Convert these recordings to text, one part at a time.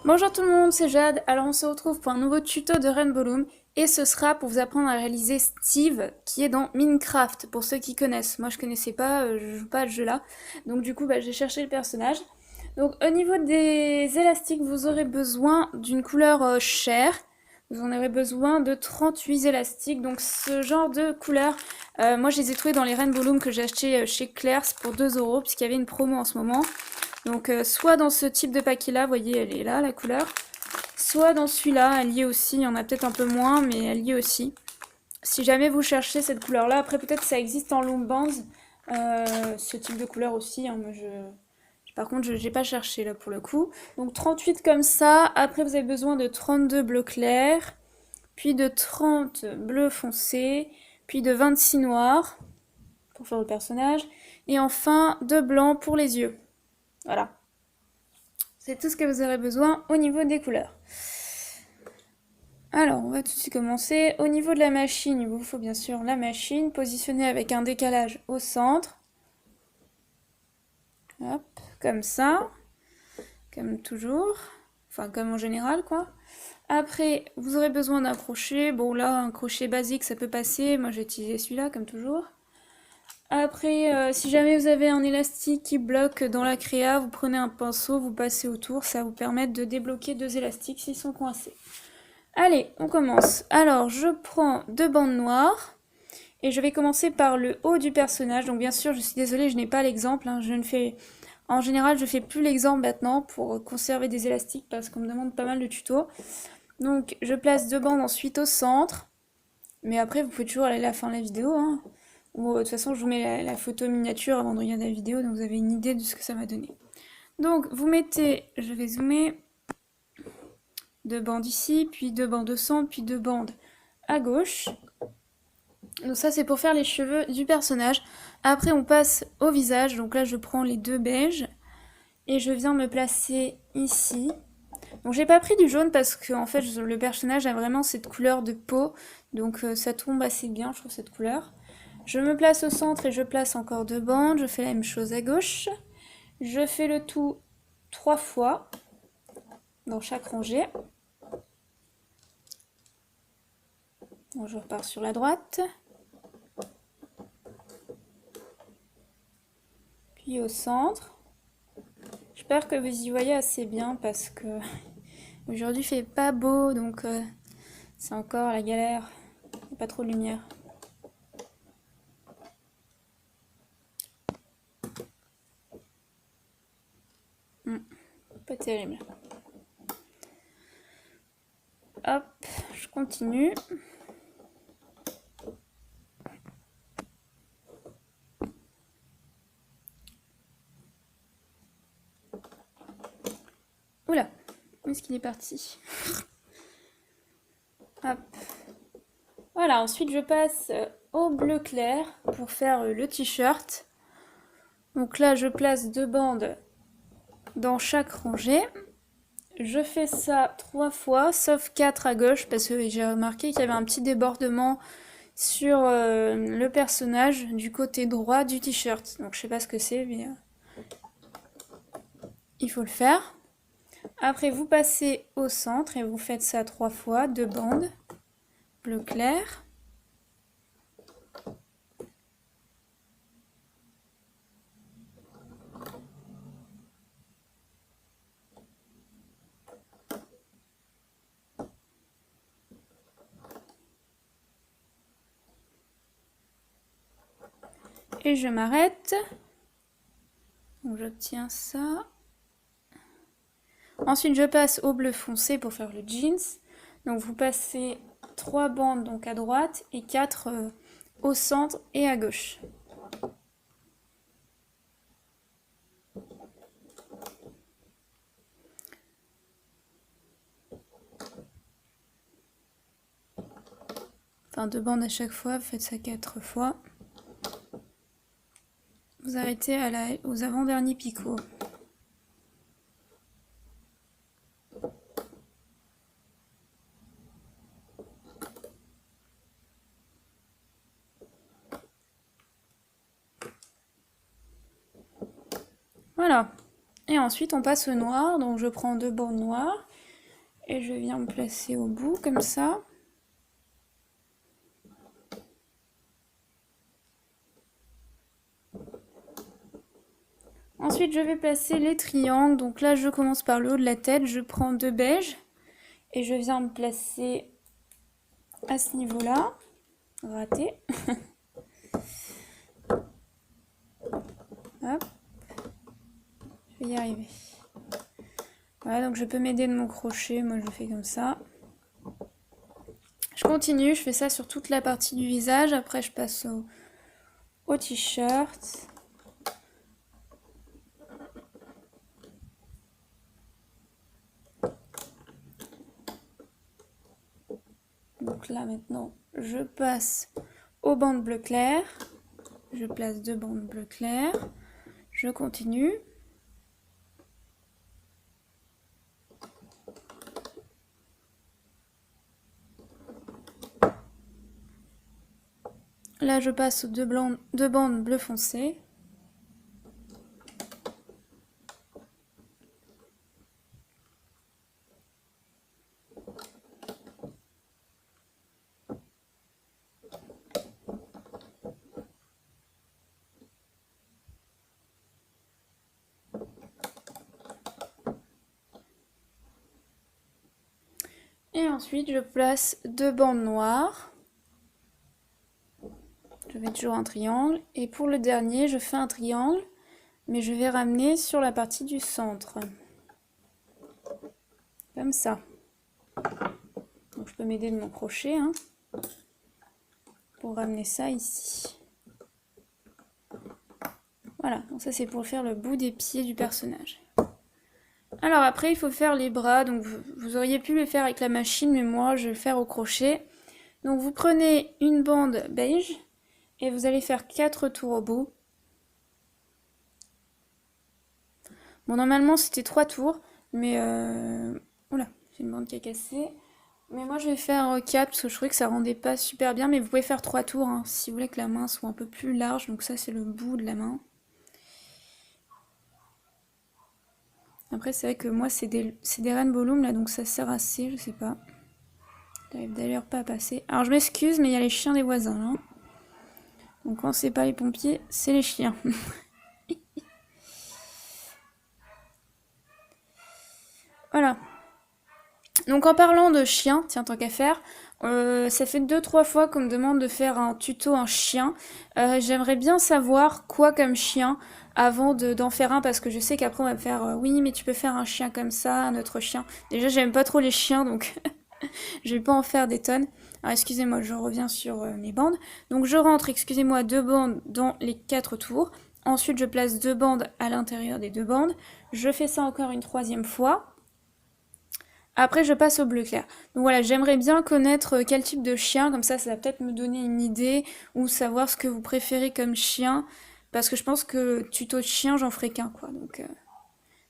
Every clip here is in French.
Bonjour tout le monde, c'est Jade. Alors on se retrouve pour un nouveau tuto de Rainbow Loom et ce sera pour vous apprendre à réaliser Steve qui est dans Minecraft pour ceux qui connaissent. Moi je connaissais pas, je joue pas à ce jeu là. Donc du coup j'ai cherché le personnage. Donc au niveau des élastiques, vous aurez besoin d'une couleur chair. Vous en aurez besoin de 38 élastiques. Donc ce genre de couleur, moi je les ai trouvés dans les Rainbow Loom que j'ai acheté chez Claire's pour 2 € puisqu'il y avait une promo en ce moment. Donc soit dans ce type de paquet là, vous voyez elle est là la couleur, soit dans celui-là, elle y est aussi, il y en a peut-être un peu moins mais elle y est aussi. Si jamais vous cherchez cette couleur là, après peut-être ça existe en long bands, ce type de couleur aussi, hein, par contre j'ai pas cherché là pour le coup. Donc 38 comme ça, après vous avez besoin de 32 bleus clairs, puis de 30 bleus foncés, puis de 26 noirs pour faire le personnage, et enfin de blanc pour les yeux. Voilà. C'est tout ce que vous aurez besoin au niveau des couleurs. Alors, on va tout de suite commencer. Au niveau de la machine, il vous faut bien sûr la machine, positionnée avec un décalage au centre. Hop, comme ça. Comme toujours. Enfin, comme en général, quoi. Après, vous aurez besoin d'un crochet. Bon, là, un crochet basique, ça peut passer. Moi, j'ai utilisé celui-là, comme toujours. Après, si jamais vous avez un élastique qui bloque dans la créa, vous prenez un pinceau, vous passez autour. Ça va vous permettre de débloquer 2 élastiques s'ils sont coincés. Allez, on commence. Alors, je prends 2 bandes noires et je vais commencer par le haut du personnage. Donc bien sûr, je suis désolée, je n'ai pas l'exemple. Hein. En général, je fais plus l'exemple maintenant pour conserver des élastiques parce qu'on me demande pas mal de tutos. Donc, je place 2 bandes ensuite au centre. Mais après, vous pouvez toujours aller à la fin de la vidéo. Hein. Ou de toute façon, je vous mets la photo miniature avant de regarder la vidéo, donc vous avez une idée de ce que ça va donner. Donc, vous mettez, je vais zoomer, 2 bandes ici, puis 2 bandes au centre, puis 2 bandes à gauche. Donc ça c'est pour faire les cheveux du personnage. Après on passe au visage, donc là je prends les 2 beiges et je viens me placer ici. Donc j'ai pas pris du jaune parce que en fait le personnage a vraiment cette couleur de peau, donc ça tombe assez bien je trouve cette couleur. Je me place au centre et je place encore 2 bandes, je fais la même chose à gauche. Je fais le tout 3 fois dans chaque rangée. Donc je repars sur la droite. Puis au centre. J'espère que vous y voyez assez bien parce que aujourd'hui il fait pas beau donc c'est encore la galère. Il n'y a pas trop de lumière. Pas terrible. Hop, je continue. Oula, où est-ce qu'il est parti? Hop. Voilà, ensuite je passe au bleu clair pour faire le t-shirt. Donc là je place 2 bandes dans chaque rangée. Je fais ça 3 fois, sauf 4 à gauche parce que j'ai remarqué qu'il y avait un petit débordement sur le personnage du côté droit du t-shirt. Donc je sais pas ce que c'est, mais il faut le faire. Après vous passez au centre et vous faites ça 3 fois, 2 bandes, bleu clair. Et je m'arrête. Donc j'obtiens ça. Ensuite je passe au bleu foncé pour faire le jeans. Donc vous passez 3 bandes donc à droite et 4 au centre et à gauche. Enfin 2 bandes à chaque fois, vous faites ça 4 fois. Vous arrêtez aux avant-derniers picots. Voilà. Et ensuite on passe au noir, donc je prends 2 bandes noires et je viens me placer au bout comme ça. Ensuite je vais placer les triangles, donc là je commence par le haut de la tête, je prends 2 beiges et je viens me placer à ce niveau-là. Raté. Hop. Je vais y arriver. Voilà, donc je peux m'aider de mon crochet, moi je fais comme ça. Je continue, je fais ça sur toute la partie du visage, après je passe au t-shirt. Donc là maintenant, je passe aux bandes bleu clair. Je place 2 bandes bleu clair. Je continue. Là, je passe aux 2 bandes bleu foncé. Et ensuite, je place 2 bandes noires. Je fais toujours un triangle. Et pour le dernier, je fais un triangle, mais je vais ramener sur la partie du centre. Comme ça. Donc je peux m'aider de mon crochet hein, pour ramener ça ici. Voilà, donc ça c'est pour faire le bout des pieds du personnage. Alors après il faut faire les bras, donc vous auriez pu le faire avec la machine, mais moi je vais le faire au crochet. Donc vous prenez une bande beige et vous allez faire 4 tours au bout. Bon normalement c'était 3 tours, mais oula, j'ai une bande qui a cassé. Mais moi je vais faire 4 parce que je trouvais que ça rendait pas super bien, mais vous pouvez faire 3 tours hein, si vous voulez que la main soit un peu plus large, donc ça c'est le bout de la main. Après c'est vrai que moi c'est des rainbow loom là, donc ça sert assez, je sais pas. J'arrive d'ailleurs pas à passer. Alors je m'excuse mais il y a les chiens des voisins là. Donc quand c'est pas les pompiers, c'est les chiens. Voilà. Donc en parlant de chien, tiens tant qu'à faire, ça fait 2-3 fois qu'on me demande de faire un tuto un chien. J'aimerais bien savoir quoi comme chien avant d'en faire un parce que je sais qu'après on va me faire oui mais tu peux faire un chien comme ça, un autre chien. Déjà j'aime pas trop les chiens donc je vais pas en faire des tonnes. Alors excusez-moi, je reviens sur mes bandes. Donc je rentre, excusez-moi, 2 bandes dans les 4 tours. Ensuite je place 2 bandes à l'intérieur des 2 bandes. Je fais ça encore une 3e fois. Après, je passe au bleu clair. Donc voilà, j'aimerais bien connaître quel type de chien, comme ça va peut-être me donner une idée, ou savoir ce que vous préférez comme chien, parce que je pense que tuto de chien, j'en ferai qu'un, quoi. Donc,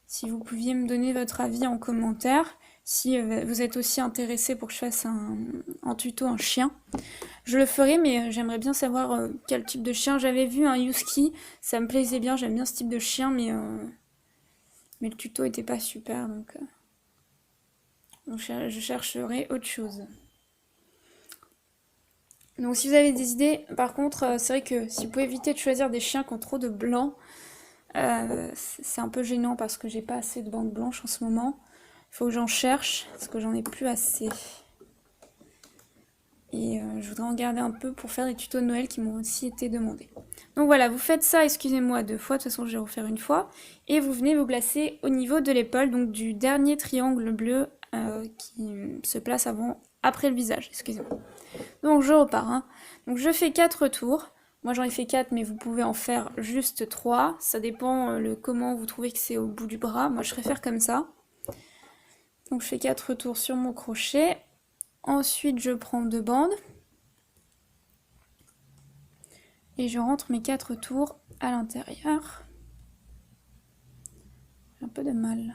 si vous pouviez me donner votre avis en commentaire, si vous êtes aussi intéressé pour que je fasse un tuto un chien, je le ferai, mais j'aimerais bien savoir quel type de chien. J'avais vu un husky, ça me plaisait bien, j'aime bien ce type de chien, mais le tuto était pas super, donc... Donc je chercherai autre chose. Donc si vous avez des idées, par contre, c'est vrai que si vous pouvez éviter de choisir des chiens qui ont trop de blanc, c'est un peu gênant parce que j'ai pas assez de bandes blanches en ce moment. Il faut que j'en cherche parce que j'en ai plus assez. Et je voudrais en garder un peu pour faire des tutos de Noël qui m'ont aussi été demandés. Donc voilà, vous faites ça, excusez-moi, 2 fois, de toute façon je vais refaire une fois. Et vous venez vous placer au niveau de l'épaule, donc du dernier triangle bleu qui se place après le visage, excusez-moi. Donc je repars. Hein. Donc je fais 4 tours. Moi j'en ai fait 4 mais vous pouvez en faire juste 3. Ça dépend comment vous trouvez que c'est au bout du bras. Moi je préfère comme ça. Donc je fais 4 tours sur mon crochet. Ensuite je prends 2 bandes. Et je rentre mes 4 tours à l'intérieur. J'ai un peu de mal.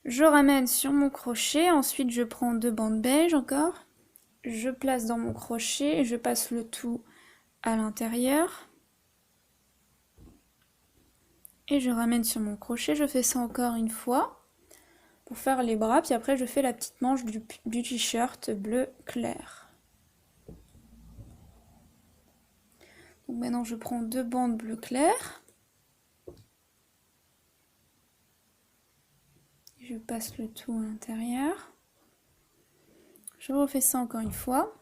Je ramène sur mon crochet, ensuite je prends 2 bandes beige encore. Je place dans mon crochet et je passe le tout à l'intérieur. Et je ramène sur mon crochet, je fais ça encore une fois pour faire les bras, puis après je fais la petite manche du t-shirt bleu clair. Donc maintenant je prends 2 bandes bleu clair. Je passe le tout à l'intérieur. Je refais ça encore une fois.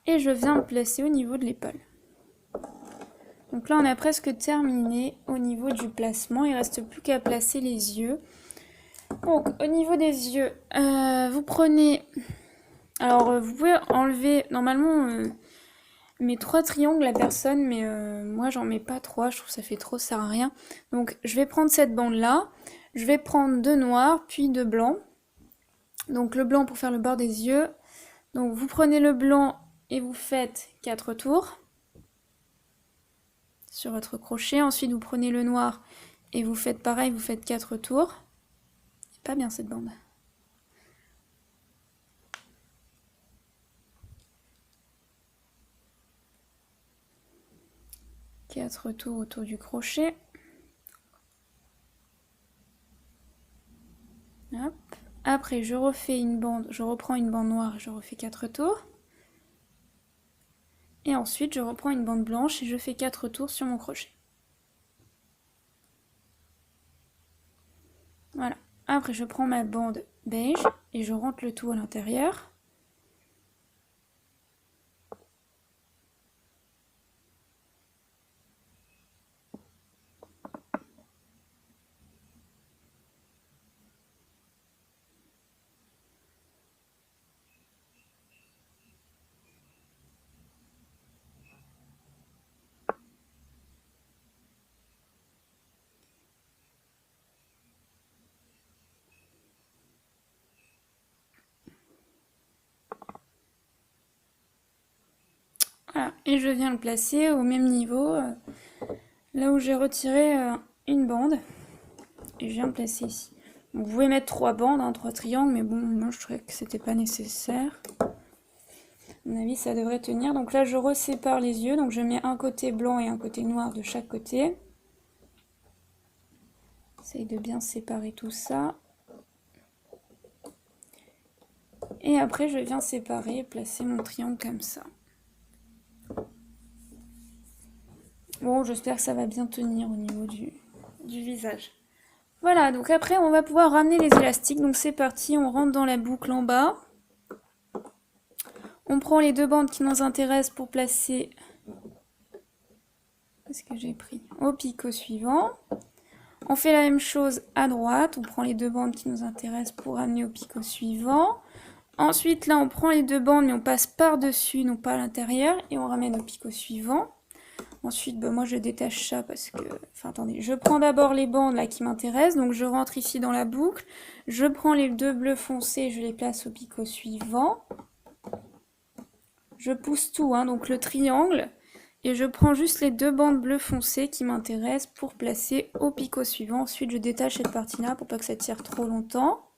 Et je viens me placer au niveau de l'épaule. Donc là on a presque terminé au niveau du placement, il ne reste plus qu'à placer les yeux. Donc au niveau des yeux, vous prenez... Alors vous pouvez enlever, normalement mes 3 triangles la personne, mais moi j'en mets pas 3, je trouve que ça fait trop, ça sert à rien. Donc je vais prendre cette bande là, je vais prendre 2 noirs puis 2 blancs. Donc le blanc pour faire le bord des yeux. Donc vous prenez le blanc et vous faites 4 tours sur votre crochet. Ensuite vous prenez le noir et vous faites pareil, vous faites 4 tours. C'est pas bien cette bande. Quatre tours autour du crochet. Hop. Après je refais une bande, je reprends une bande noire et je refais 4 tours. Et ensuite je reprends une bande blanche et je fais 4 tours sur mon crochet. Voilà. Après je prends ma bande beige et je rentre le tout à l'intérieur. Voilà. Et je viens le placer au même niveau, là où j'ai retiré une bande. Et je viens le placer ici. Donc, vous pouvez mettre 3 bandes, 3 triangles, mais bon, moi je trouvais que c'était pas nécessaire. À mon avis, ça devrait tenir. Donc là, je resépare les yeux. Donc je mets un côté blanc et un côté noir de chaque côté. J'essaye de bien séparer tout ça. Et après, je viens séparer et placer mon triangle comme ça. Bon, j'espère que ça va bien tenir au niveau du visage. Voilà, donc après, on va pouvoir ramener les élastiques. Donc c'est parti, on rentre dans la boucle en bas. On prend les 2 bandes qui nous intéressent pour placer... Qu'est-ce que j'ai pris? Au picot suivant. On fait la même chose à droite. On prend les 2 bandes qui nous intéressent pour ramener au picot suivant. Ensuite, là, on prend les 2 bandes, mais on passe par-dessus, non pas à l'intérieur. Et on ramène au picot suivant. Ensuite, moi, je détache ça parce que... Enfin, attendez. Je prends d'abord les bandes là qui m'intéressent. Donc, je rentre ici dans la boucle. Je prends les 2 bleus foncés. Je les place au picot suivant. Je pousse tout, donc le triangle. Et je prends juste les 2 bandes bleues foncées qui m'intéressent pour placer au picot suivant. Ensuite, je détache cette partie-là pour pas que ça tire trop longtemps.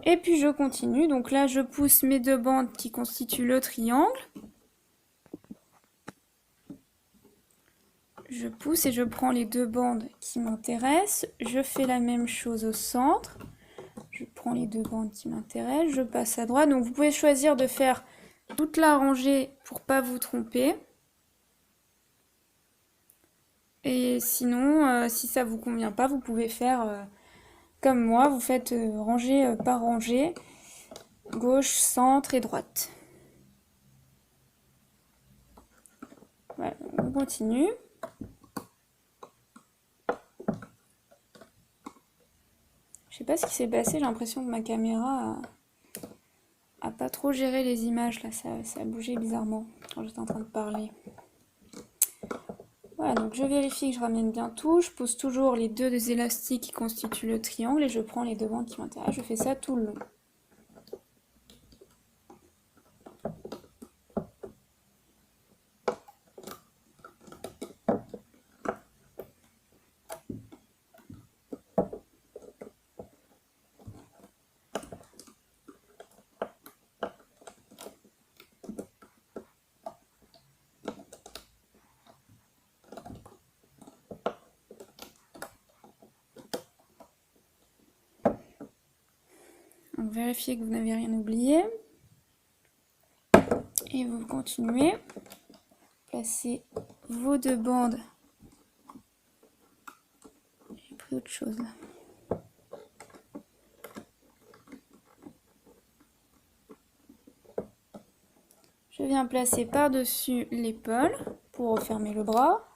Et puis, je continue. Donc là, je pousse mes 2 bandes qui constituent le triangle. Je pousse et je prends les 2 bandes qui m'intéressent. Je fais la même chose au centre. Je prends les 2 bandes qui m'intéressent. Je passe à droite. Donc, vous pouvez choisir de faire toute la rangée pour pas vous tromper. Et sinon, si ça vous convient pas, vous pouvez faire comme moi, vous faites rangée par rangée, gauche, centre et droite. Voilà, on continue. Je sais pas ce qui s'est passé, j'ai l'impression que ma caméra a pas trop géré les images, là, ça a bougé bizarrement quand j'étais en train de parler. Voilà, donc je vérifie que je ramène bien tout, je pose toujours les 2 élastiques qui constituent le triangle et je prends les 2 bandes qui m'intéressent, je fais ça tout le long. Donc vérifiez que vous n'avez rien oublié. Et vous continuez. Placez vos 2 bandes. J'ai pris autre chose là. Je viens placer par-dessus l'épaule pour refermer le bras.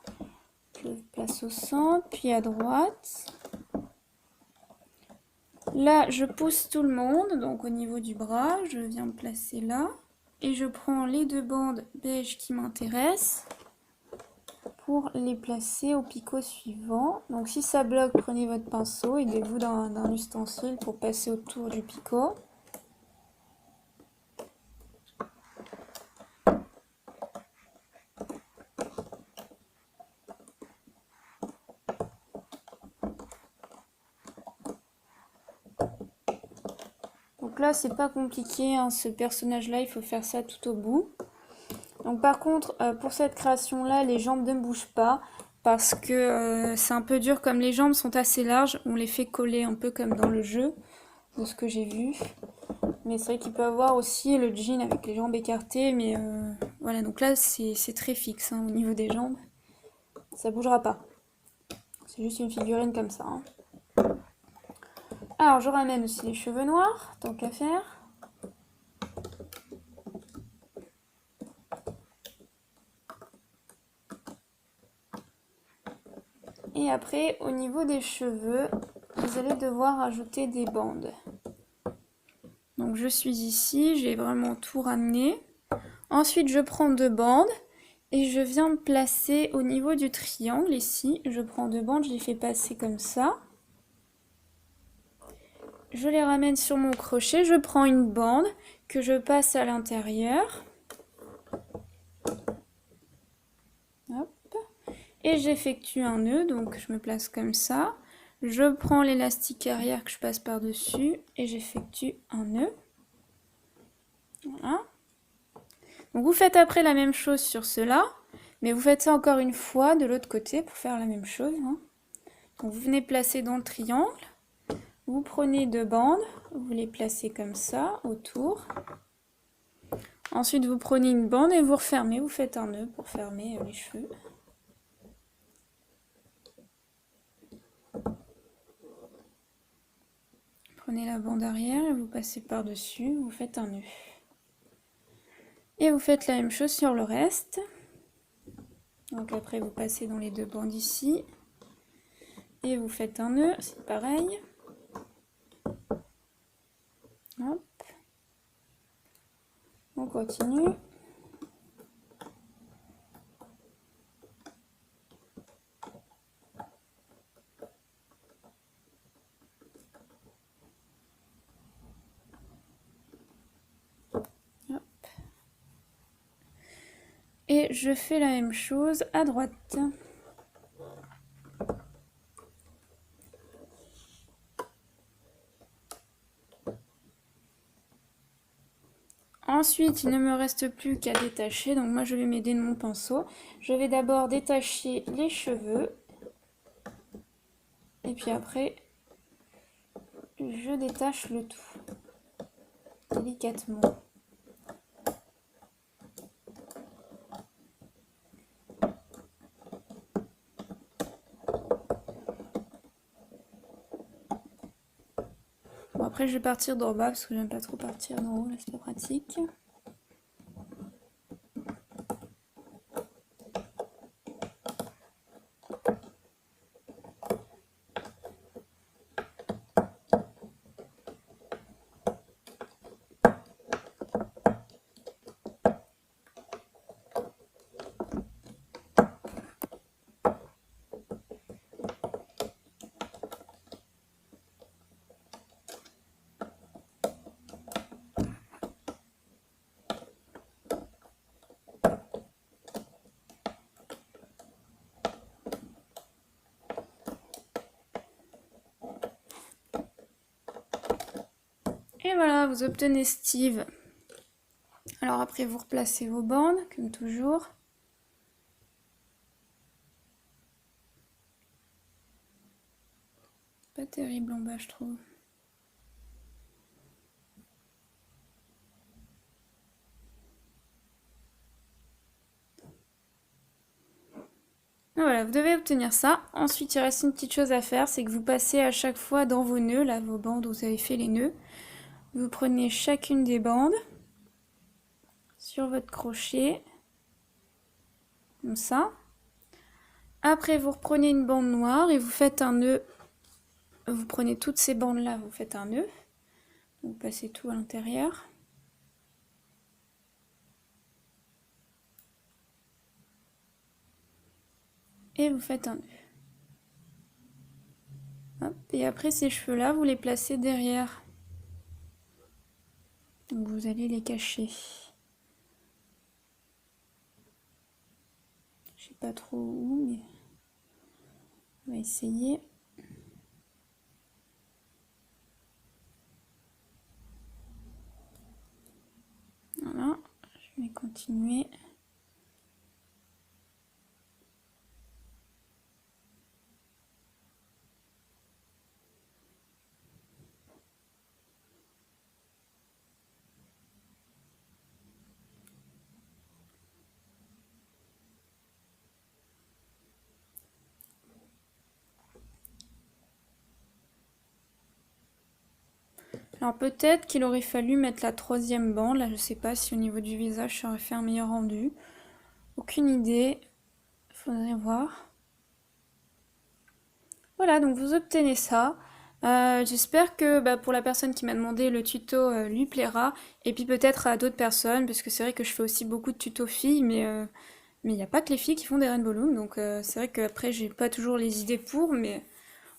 Je place au centre, puis à droite. Là, je pousse tout le monde, donc au niveau du bras, je viens me placer là. Et je prends les 2 bandes beige qui m'intéressent pour les placer au picot suivant. Donc si ça bloque, prenez votre pinceau, aidez-vous d'un ustensile pour passer autour du picot. Donc là, c'est pas compliqué, hein, ce personnage-là, il faut faire ça tout au bout. Donc par contre, pour cette création-là, les jambes ne bougent pas parce que c'est un peu dur. Comme les jambes sont assez larges, on les fait coller un peu comme dans le jeu, de ce que j'ai vu. Mais c'est vrai qu'il peut avoir aussi le jean avec les jambes écartées, mais voilà, donc là c'est très fixe hein, au niveau des jambes. Ça bougera pas. C'est juste une figurine comme ça. Hein. Alors je ramène aussi les cheveux noirs, tant qu'à faire. Et après, au niveau des cheveux, vous allez devoir ajouter des bandes. Donc je suis ici, j'ai vraiment tout ramené. Ensuite, je prends 2 bandes et je viens me placer au niveau du triangle ici. Je prends 2 bandes, je les fais passer comme ça. Je les ramène sur mon crochet, je prends une bande que je passe à l'intérieur. Hop. Et j'effectue un nœud, donc je me place comme ça. Je prends l'élastique arrière que je passe par-dessus et j'effectue un nœud. Voilà. Donc vous faites après la même chose sur cela, mais vous faites ça encore une fois de l'autre côté pour faire la même chose. Hein. Donc vous venez placer dans le triangle, vous prenez 2 bandes, vous les placez comme ça autour. Ensuite vous prenez une bande et vous refermez, vous faites un nœud pour fermer les cheveux. Prenez la bande arrière et vous passez par-dessus, vous faites un nœud. Et vous faites la même chose sur le reste. Donc après vous passez dans les 2 bandes ici. Et vous faites un nœud, c'est pareil. Hop. On continue. Hop. Et je fais la même chose à droite. Ensuite, il ne me reste plus qu'à détacher. Donc moi, je vais m'aider de mon pinceau. Je vais d'abord détacher les cheveux. Et puis après, je détache le tout. Délicatement. Bon, après, je vais partir d'en bas parce que j'aime pas trop partir d'en haut. Là, c'est pas pratique. Et voilà, vous obtenez Steve. Alors après, vous replacez vos bandes, comme toujours. Pas terrible en bas, je trouve. Voilà, vous devez obtenir ça. Ensuite, il reste une petite chose à faire, c'est que vous passez à chaque fois dans vos nœuds, là, vos bandes où vous avez fait les nœuds. Vous prenez chacune des bandes sur votre crochet, comme ça. Après, vous reprenez une bande noire et vous faites un nœud. Vous prenez toutes ces bandes-là, vous faites un nœud. Vous passez tout à l'intérieur. Et vous faites un nœud. Hop, et après ces cheveux-là, vous les placez derrière. Donc vous allez les cacher. Je sais pas trop où, mais on va essayer. Voilà, je vais continuer. Alors peut-être qu'il aurait fallu mettre la troisième bande. Là, je sais pas si au niveau du visage, ça aurait fait un meilleur rendu. Aucune idée. Faudrait voir. Voilà, donc vous obtenez ça. J'espère que pour la personne qui m'a demandé le tuto lui plaira. Et puis peut-être à d'autres personnes, parce que c'est vrai que je fais aussi beaucoup de tutos filles, mais il n'y a pas que les filles qui font des rainbow loom. Donc c'est vrai qu'après, j'ai pas toujours les idées pour, mais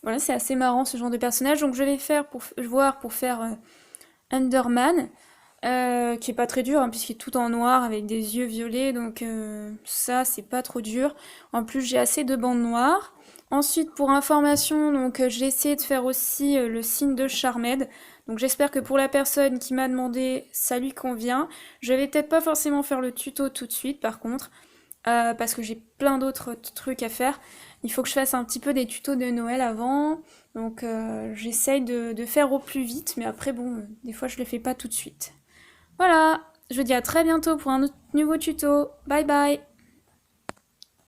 voilà, c'est assez marrant ce genre de personnage. Donc je vais faire pour faire Underman, qui est pas très dur, hein, puisqu'il est tout en noir avec des yeux violets, donc ça c'est pas trop dur. En plus j'ai assez de bandes noires. Ensuite pour information, donc j'ai essayé de faire aussi le signe de Charmed. Donc j'espère que pour la personne qui m'a demandé, ça lui convient. Je vais peut-être pas forcément faire le tuto tout de suite par contre, parce que j'ai plein d'autres trucs à faire. Il faut que je fasse un petit peu des tutos de Noël avant. Donc j'essaye de faire au plus vite, mais après bon, des fois je le fais pas tout de suite. Voilà, je vous dis à très bientôt pour un nouveau tuto. Bye bye!